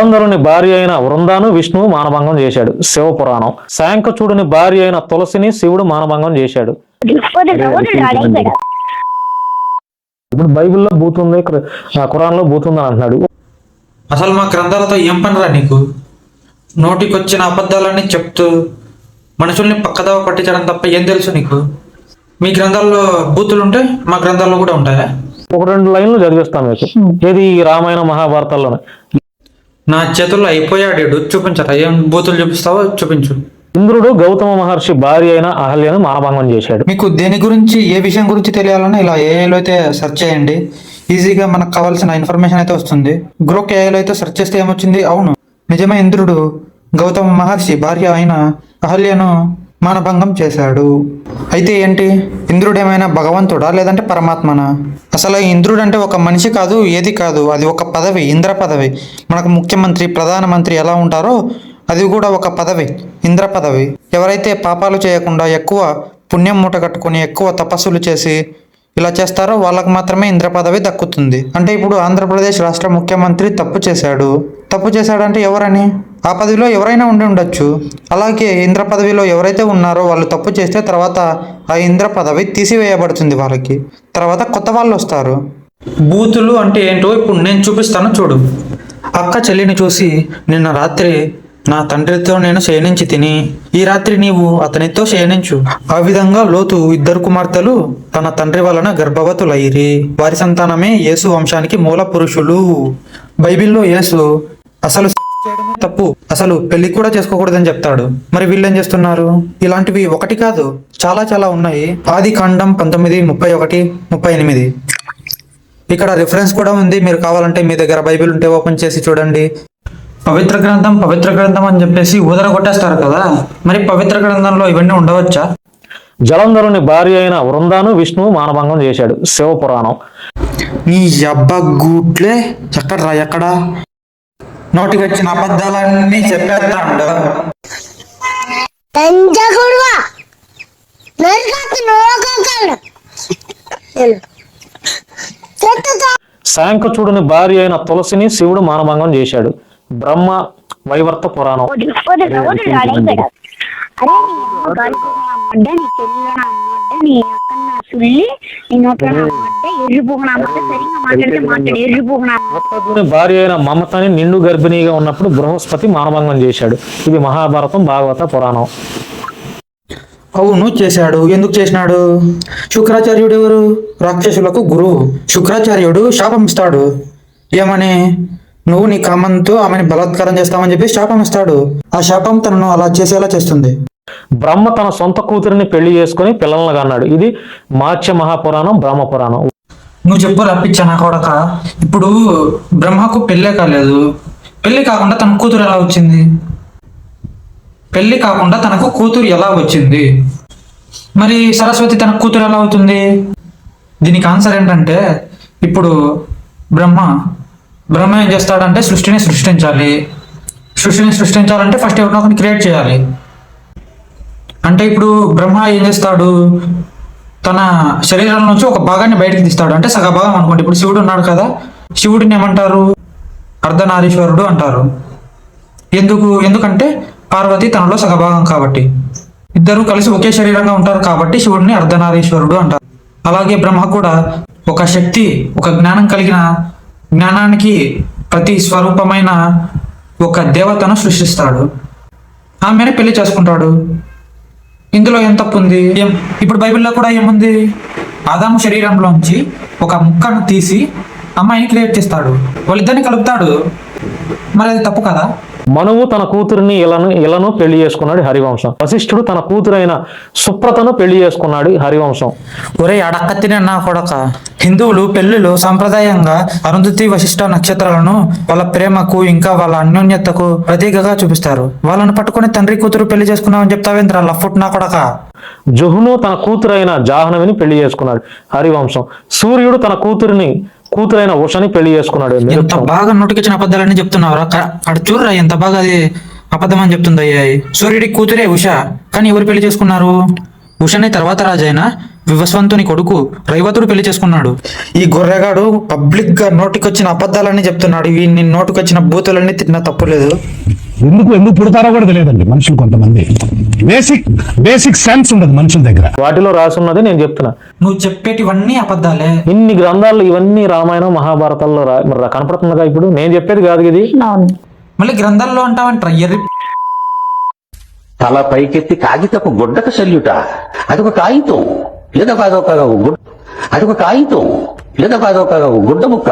జలంధరుని భార్య అయిన వృందాను విష్ణువు మానభంగం చేశాడు. శివపురాణం. శాంఖచూడుని భార్య అయిన తులసిని శివుడు మానభంగం చేశాడు. ఇప్పుడు బైబిల్లో బూతుంది, ఖురాన్లో బూతుంది అని అంటున్నాడు. అసలు మా గ్రంథాలతో ఏం పనిరా నీకు? నోటికొచ్చిన అబద్ధాలన్నీ చెప్తూ మనుషుల్ని పక్కదావ పట్టించడం తప్ప ఏం తెలుసు నీకు? మీ గ్రంథాల్లో బూతులుంటే మా గ్రంథాల్లో కూడా ఉంటాయా? ఒక 2 లైన్లు చదివిస్తాను మీకు. ఏది రామాయణ మహాభారతాల్లోనే. నా చేతుల్లో అయిపోయాడు. చూపించరా, ఏం బూతులు చూపిస్తావో చూపించు. ఇంద్రుడు గౌతమ మహర్షి భార్య అయిన అహల్యను మానభంగం చేశాడు. మీకు దేని గురించి, ఏ విషయం గురించి తెలియాలన్నా ఇలా ఏఐలో అయితే సెర్చ్ చేయండి. ఈజీగా మనకు కావాల్సిన ఇన్ఫర్మేషన్ అయితే వస్తుంది. గ్రోక్ ఏఐలో అయితే సెర్చ్ చేస్తే ఏమొచ్చింది? అవును, నిజమే, ఇంద్రుడు గౌతమ మహర్షి భార్య అయిన అహల్యను మానభంగం చేశాడు. అయితే ఏంటి, ఇంద్రుడు ఏమైనా భగవంతుడా లేదంటే పరమాత్మనా? అసలు ఇంద్రుడు అంటే ఒక మనిషి కాదు, ఏది కాదు, అది ఒక పదవి, ఇంద్ర పదవి. మనకు ముఖ్యమంత్రి, ప్రధానమంత్రి ఎలా ఉంటారో అది కూడా ఒక పదవి, ఇంద్ర పదవి. ఎవరైతే పాపాలు చేయకుండా ఎక్కువ పుణ్యం మూట కట్టుకుని ఎక్కువ తపస్సులు చేసి ఇలా చేస్తారో వాళ్ళకు మాత్రమే ఇంద్ర పదవి దక్కుతుంది. అంటే ఇప్పుడు ఆంధ్రప్రదేశ్ రాష్ట్ర ముఖ్యమంత్రి తప్పు చేశాడంటే ఎవరని? ఆ పదవిలో ఎవరైనా ఉండి ఉండొచ్చు. అలాగే ఇంద్ర పదవిలో ఎవరైతే ఉన్నారో వాళ్ళు తప్పు చేస్తే తర్వాత ఆ ఇంద్ర పదవి తీసివేయబడుతుంది వాళ్ళకి. తర్వాత కొత్త వాళ్ళు వస్తారు. బూతులు అంటే ఏంటో ఇప్పుడు నేను చూపిస్తాను చూడు. అక్క చెల్లిని చూసి, నిన్న రాత్రి నా తండ్రితో నేను శయనించి తిని ఈ రాత్రి నీవు అతనితో శయనించు. ఆ విధంగా లోతు 2 కుమార్తెలు తన తండ్రి వలన గర్భవతులైరి. వారి సంతానమే యేసు వంశానికి మూల పురుషులు. బైబిల్లో యేసు అసలు తప్పు, అసలు పెళ్లి కూడా చేసుకోకూడదని చెప్తాడు. మరి వీళ్ళేం చేస్తున్నారు? ఇలాంటివి ఒకటి కాదు, చాలా చాలా ఉన్నాయి. ఆదికాండం 19:31-38. ఇక్కడ రిఫరెన్స్ కూడా ఉంది. మీరు కావాలంటే మీ దగ్గర బైబిల్ ఉంటే ఓపెన్ చేసి చూడండి. పవిత్ర గ్రంథం అని చెప్పేసి ఊదర కొట్టేస్తారు కదా, మరి పవిత్ర గ్రంథంలో ఇవన్నీ ఉండవచ్చా? జలంధరుని భార్య అయిన వృందాను విష్ణువు మానభంగం చేశాడు. శివపురాణం. నీ గూట్లే ఎక్కడ నోటికి వచ్చిన అబద్ధాలన్నీ చెప్పేస్తాడు. శాంఖచూడుని భార్య అయిన తులసిని శివుడు మానభంగం చేశాడు. బ్రహ్మ వైవర్త పురాణం. భార్య అయిన మమతని నిండు గర్భిణీగా ఉన్నప్పుడు బృహస్పతి మానభంగం చేశాడు. ఇది మహాభారతం, భాగవత పురాణం. అవును, చేశాడు. ఎందుకు చేసినాడు? శుక్రాచార్యుడు ఎవరు? రాక్షసులకు గురువు. శుక్రాచార్యుడు శాపం ఇస్తాడు. ఏమని? నువ్వు నీ కామంతో ఆమెను బలాత్కారం చేస్తామని చెప్పి శాపం ఇస్తాడు. ఆ శాపం తనను అలా చేసేలా చేస్తుంది. బ్రహ్మ తన సొంత కూతురిని పెళ్లి చేసుకుని పిల్లలను కన్నాడు. ఇది మాత్స్య మహాపురాణం, బ్రహ్మ పురాణం. నువ్వు చెప్పు రప్పించా నా కొడక. ఇప్పుడు బ్రహ్మకు పెళ్ళే కాలేదు. పెళ్లి కాకుండా తన కూతురు ఎలా వచ్చింది? పెళ్లి కాకుండా తనకు కూతురు ఎలా వచ్చింది? మరి సరస్వతి తన కూతురు ఎలా అవుతుంది? దీనికి ఆన్సర్ ఏంటంటే, ఇప్పుడు బ్రహ్మ ఏం చేస్తాడంటే సృష్టిని సృష్టించాలంటే ఫస్ట్ ఎవరినో ఒకరిని క్రియేట్ చేయాలి. అంటే ఇప్పుడు బ్రహ్మ ఏం చేస్తాడు? తన శరీరం నుంచి ఒక భాగాన్ని బయటకు తీస్తాడు. అంటే సగ భాగం అనుకోండి. ఇప్పుడు శివుడు ఉన్నాడు కదా, శివుడిని ఏమంటారు? అర్ధనారీశ్వరుడు అంటారు. ఎందుకంటే పార్వతి తనలో సగభాగం కాబట్టి. ఇద్దరు కలిసి ఒకే శరీరంగా ఉంటారు కాబట్టి శివుడిని అర్ధనారీశ్వరుడు అంటారు. అలాగే బ్రహ్మ కూడా ఒక శక్తి, ఒక జ్ఞానం కలిగిన, జ్ఞానానికి ప్రతి స్వరూపమైన ఒక దేవతను సృష్టిస్తాడు. ఆమెనే పెళ్లి చేసుకుంటాడు. ఇందులో ఏం తప్పు ఉంది? ఇప్పుడు బైబిల్లో కూడా ఏముంది? ఆదాము శరీరంలోంచి ఒక ముక్కను తీసి అమ్మాయిని క్రియేట్ చేస్తాడు. వాళ్ళిద్దరిని కలుపుతాడు. మరి అది తప్పు కదా? మనువు తన కూతురిని ఇలను పెళ్లి చేసుకున్నాడు. హరివంశం. వశిష్ఠుడు తన కూతురైన సుప్రతను పెళ్లి చేసుకున్నాడు. హరివంశం. ఒరే అడక్క తినే నా కొడక. హిందువులు పెళ్లిలో సాంప్రదాయంగా అరుంధతి, వశిష్ఠ నక్షత్రాలను వాళ్ళ ప్రేమకు ఇంకా వాళ్ళ అన్యోన్యతకు ప్రతీకగా చూపిస్తారు. వాళ్ళను పట్టుకుని తండ్రి కూతురు పెళ్లి చేసుకున్నామని చెప్తావేంద్ర లఫుట్ నా కొడక. జుహును తన కూతురైన జాహ్నవిని పెళ్లి చేసుకున్నాడు. హరివంశం. సూర్యుడు తన కూతురైన ఉషని పెళ్లి చేసుకున్నాడు. ఎంత బాగా నోటికొచ్చిన అబద్ధాలని చెప్తున్నావురా. అక్కడ చూడరా ఎంత బాగా అది అబద్ధం అని చెప్తుంది. సూర్యుడి కూతురే ఉష, కానీ ఎవరు పెళ్లి చేసుకున్నారు? ఉషని తర్వాత రాజైన వివస్వంతుని కొడుకు రైవతుడు పెళ్లి చేసుకున్నాడు. ఈ గొర్రెగాడు పబ్లిక్ గా నోటికొచ్చిన అబద్ధాలన్నీ చెప్తున్నాడు. వీడిని నోటికొచ్చిన బూతులన్నీ తిన్నా తప్పులేదు. ఎందుకు పుడతారో కూడా తెలియదండి మనుషులు కొంతమంది. బేసిక్ సెన్స్ ఉండదు మనుషుల దగ్గర. వాటిలో రాసున్నది నేను చెప్తున్నా. నువ్వు చెప్పేటివన్నీ అబద్ధాలే. ఇన్ని గ్రంథాలు ఇవన్నీ రామాయణం మహాభారతాల్లో మరి కనపడుతుందిగా ఇప్పుడు. నేను చెప్పేది కాదు ఇది. మళ్ళీ గ్రంథాల్లో అంటావంట ఎర్రి. తల పైకెత్తి కాగితపు గుడ్డకు సల్యూట. అదొక కాగితం లేదా కాదొక గుడ్డ, అదొక కాగితం లేదా కాదొక గుడ్డ ముక్క.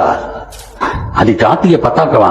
అది జాతీయ పతాకమా?